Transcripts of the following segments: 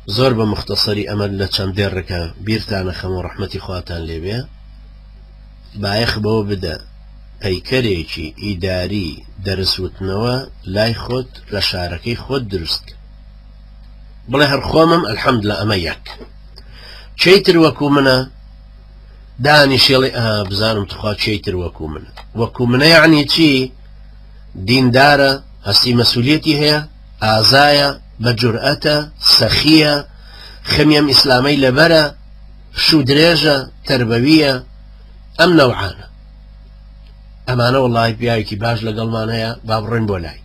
زۆر بە مختصری ئەمە لە چەند دێڕەکە بیرتانە خەم و ڕەحمەتی خواتان لێبێ بایەخ بەوە بدە پەیکەرێکی ئیداری دەرسوتنەوە لای خۆت لە شارەکەی خۆت دروست بڵێ هەر خۆمم ئەلحەمدولە ئەمە یەک چیتر وەکو منە دانیشێڵی بزانم تخوا چیتر وەکو منە وەکو منە یعنی چی دیندارە هەستی مەسئولیەتی هەیە ئازایە بە جورئەتە سەخیە خەمیم ئیسلامەی لەبەرە شوو درێژە تربەویە ئەم نەوعانە ئەمانە وەڵڵاهی پیاوێکی باش لەگەڵمان هەیە با بڕۆین بۆ لای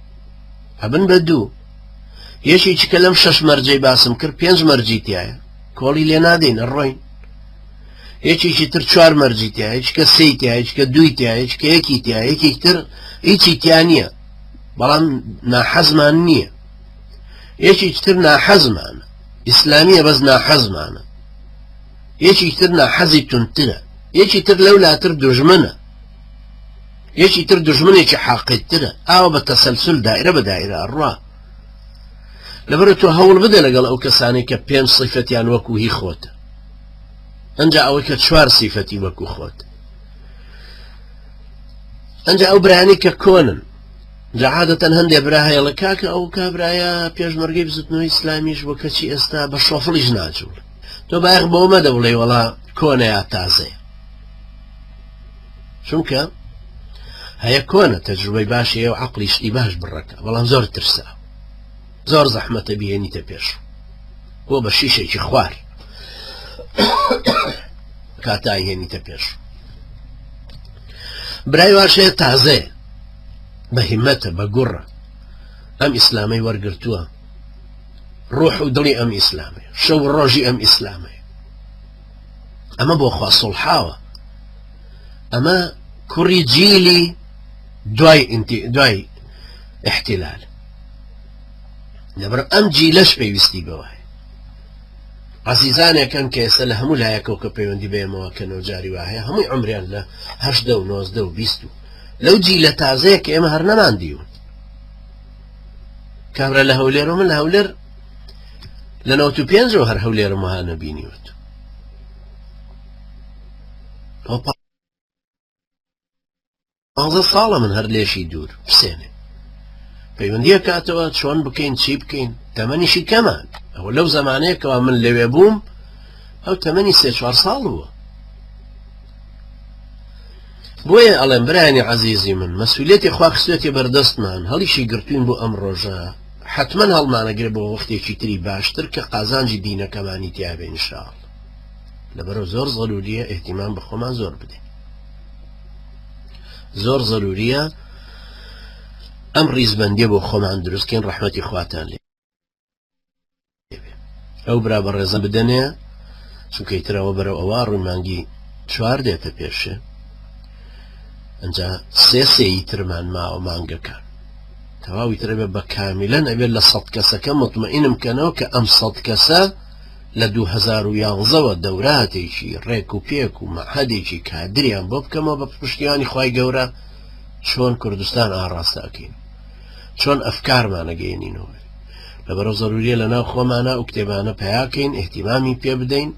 هەبن بە دوو یەشێکی کە لەم 6 مەرجەی باسم کرد 5 مەرجی تایە کۆڵی لێ نادەین ئەڕۆین یەکێکی تر 4 مەرجی تایە هیچکە 3 تایە هیچکە 2 تایە هیچکە 1 تایە یەکێک تر هیچی تیا نییە بەڵام ناحەزمان نییە یەکێک تر ناحەزمانە ئیسلامیە بەس ناحەزمانە یەکێک تر ناحەزی تونترە یەکی تر لەولاتر دوژمنە یەکی تر دوژمنێکی حاقیترە ئاوە بە تەسەلسل دائرە بە دائرە ئەڕوا لەبەرە تۆ هەوڵ بدە لەگەڵ ئەو کەسانی کە 5 صیفەتیان وەکو هی خۆتە ئەنجا ئەوەی کە 4 صیفەتی وەکو خۆت ئەنجا ئەو برانی کە کۆنن جا عادەتەن هەندێک برا هەیەڵە کاکە ئەو کابرایە پێشمەرگەی بزوتنەوەی ئیسلامیش وە کەچی ئێستا بە شۆفڵیش ناچوو تۆ بایەخ بەوە مەدە بڵێ وەڵا کۆنەیە تازەیە چونکە هەیە کۆنە تەجروبەی باشی و عەقلی شتی باش بڕەکە بەڵام زۆر ترسا زۆر زەحمەتە بهێنیتە پێش بۆ بە شیشێکی خوار کاتای هێنیتە پێش برای واشەیە تازەیە بە هیمەتە بە گوڕە ئەم ئیسلامەی وەرگرتووە ڕوح و دڵی ئەم ئیسلامەیە شەو ڕۆژی ئەم ئیسلامەیە ئەمە بۆ خوا سڵحاوە ئەمە کوڕی جیلی دوای احتلال لەبەر ئەم جیلەش پێویستی بەوەیە عەزیزانێکن کە ئێستا لە هەموو لایەکەوە کە پەیوەندی بێمەوە کە نەوجاری وایە هەمووی عمریان لە 18 و 19 و 20 لەو جیلە تازەیە کە ئێمە هەر نەماندیون کابرا لە هەولێر و من لە هەولێر لە 95 هەر هەولێرم وها نەبینیوت 15 ساڵە من هەر لێشی دوور بسێنێ پەیوەندیە کاتەوە چۆن بکەین چی بکەین تەمەنیشی کەمان ئەوە لەو زەمانەیەکەوە من لەوێ بووم ئەو تەمەنی 3-4 ساڵ بووە بۆیە ئەڵێم برایانی عەزیزی من مەسئولیەتی خوا خستوێتی بەردەستمان هەڵیشی گرتوین بۆ ئەم ڕۆژە حتمما هەڵمانەگرێ بۆ وەختێکی تری باشتر کە قازانجی دینەکەمانی تیابێ ئینشاءڵڵا لەبەرەوە زۆر ضروریە ئێحتیمام بە خۆمان زۆر بدەین زۆر ضروریە ئەم ڕیزبەندیە بۆ خۆمان دروستکەین ڕەحمەتی خواتان لێ ئەو برا بە ڕێزە بدەنێ چونکە ترەوە بەرەو ئەوە ڕووی مانگی 4 دێتە پێشێ ئەنجا 3 ترمان ماوە مانگەکان تەواوی ترەبێ بە کامیلەن ئەبێت لە 100 کەسەکە مطمئنم کەنەوە کە ئەم 100 کەسە لە 2011ەوە دەوراتێکی ڕێک و پێک و مەعهەدێکی کادریان بۆ بکەمەوە بە پشتیوانی خوای گەورە چۆن کوردستان ئاڕاستەکەین چۆن ئەفکارمانەگەێنینەوە لەبەرەوە زەروریە لەناو خۆمانە و کتێبانە پیاکەین ئێحتیمامی پێ بدەین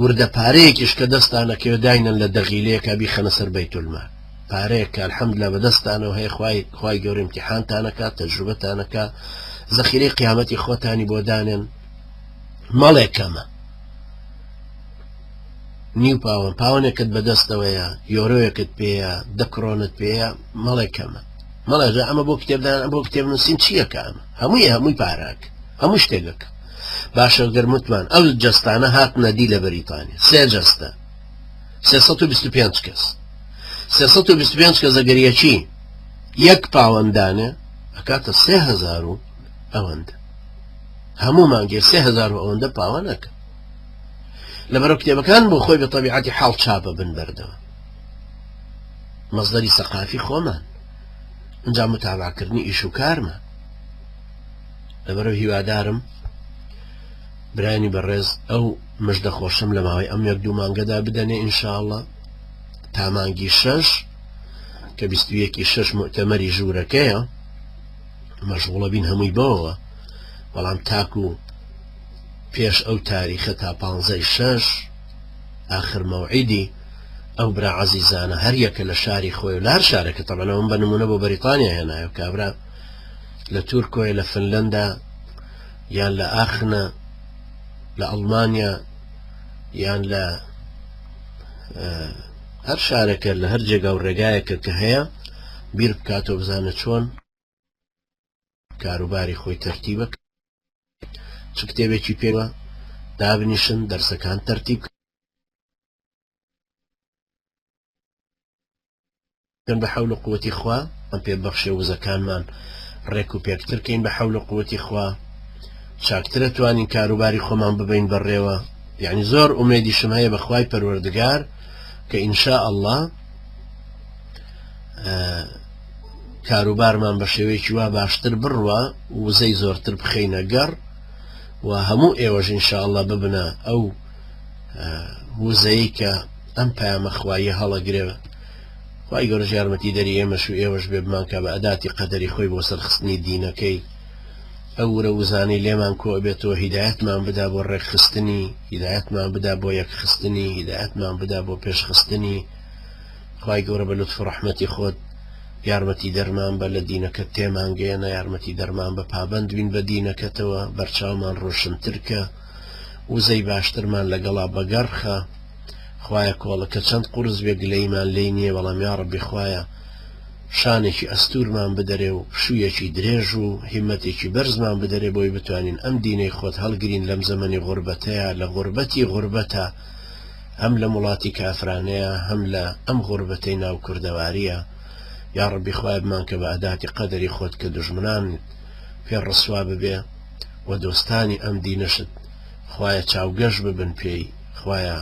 وردە پارەیەکیش کە دەستانەکەوە داینن لە دەغیلەیەکە بیخەنە سەر بەیتولمال پارەیەک کە الحەمدولە بەدەستانەوە هەیە خوای گەورە ئیمتیحانتانەکە تەجروبەتانەکە زەخیرەی قیامەتی خۆتانی بۆ دانێن مەڵێکەمە نیو پاوەنێکت بەدەستەوەیە یۆرۆیەکت پێیە 10 کڕۆنت پێیە مەڵێکەمە مەڵێژە ئەمە بۆ کتێبدان بۆ کتێب نووسین چیەکە ئەمە هەمووی پاراک هەموو شتێکەکە باشە گەرمتمان ئەو جەستانە هاتنە دی لە بەریتانیا 3 جەستە 325 کەس 325 کەس ئەگەریەکی 1 پاوەندانێ ئەکاتە 3000 و ئەوەندە هەموو مانگێ 3000 و ئەوەندە پاوەنەکە لەبەرەو کتێبەکان بۆ خۆی بە تەبیعەتی حاڵ چاپە بن بەردەوە مەزدەری سەقافی خۆمان ئەنجا متابعکردنی ئیش و کارمە لەبەرەوە هیوادارم برانی بەڕێز ئەو مژدە خۆشم لە ماوەی ئەم 1-2 مانگەدا بدەنێ ئینشاءڵڵا تا مانگی 6 کە 21 مؤتەمەری ژوورەکەیە مەشغوڵە بین هەمووی بەوە بەڵام تاکو پێش ئەو تاریخە تا 15 آخر موعیدی ئەو برا عەزیزانە هەر یەکە لە شاری خۆی و لار شارەکە تەبەنەوە بە نمونە بۆ بەریتانیا هێنایە کابرا لە تورکۆی لە فنلەندا یان لە ئاخنە لە ئەڵمانیا یان لە هەر شارێکە لە هەر جێگا و ڕێگایەکە کە هەیە بیر بکاتەوە بزانە چۆن کاروباری خۆی تەرتیبە چ کتێبێکی پێوە دابنیشن دەرسەکان تەرتیب بە حەول و قووەتی خوا ئەم پێبەخشێ وزەکانمان ڕێک و پێکترکەین بە حەول و قووەتی خوا چاکترە توانین کاروباری خۆمان ببین بەڕێوە یعنی زۆر ئومێدیشم هەیە بەخوای پەروەردگار کە ئینشاء الله کاروبارمان بە شێوەیەکی وا باشتر بڕوە وزەی زۆرتر بخەینە گەڕ و هەموو ئێوەش ئینشاء الله ببنە ئەو وزەی کە ئەم پەیامە خوایە هەڵەگرێوە خوای گەورە یارمەتی دەری ئێمەش و ئێوەش بێ بمانکە بە ئەداتی قەدەری خۆی بۆ سەرخستنی دینەکەی ئەو ورە وزانی لێمان کۆ بێتەوە هیدایەتمان بدا بۆ ڕێکخستنی هیدایەتمان بدا بۆ یەکخستنی هیدایەتمان بدا بۆ پێشخستنی خوای گەورە بە لوتف و ڕەحمەتی خۆت یارمەتی دەرمان بە لە دینەکە تێمانگەێنە یارمەتی دەرمان بە پابند بین بە دینەکەتەوە بەرچاومان ڕۆشنترکە وزەی باشترمان لەگەڵا بەگەڕخە خوایە کۆڵەکە چەند قورس بێ گلەیمان لێی نییە بەڵام یا ڕەبی خوایە شانێکی ئەستورمان بدەرێ و شوویەکی درێژ و هیمەتێکی بەرزمان بدەرێ بۆی بتوانین ئەم دینەی خۆت هەڵگرین لەم زەمەنی غوربەتەیە لە غوربەتی غوربەتە هەم لە وڵاتی کافرانەیە هەم لە ئەم غوربەتەی ناو کوردەواریە یا ڕەبی خوای بمان کە بە ئەداتی قەدەری خۆت کە دوژمنان پێ ڕسوا ببێ و دۆستانی ئەم دینەشت خوایە چاوگەش ببن پێی خوایە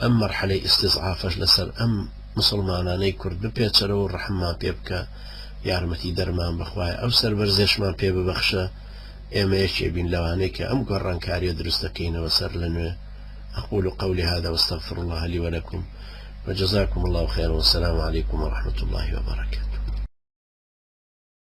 ئەم مەرحەلەی ئیستیضعافەش لەسەر ئەم مسلمانانەی کورد بپێچەرەوە و ڕەحممان پێ بکە یارمەتی دەرمان بخوایە ئەو سەربەرزێشمان پێ ببەخشە ئێمە یەکێ بین لەوانەی کە ئەم گۆڕانکاریە دروستەکەینەوە سەر لە نوێ أقول قولي هذا واستغفر الله لي ولكم وجزاكم الله خيرا والسلام عليكم ورحمة الله وبركاته.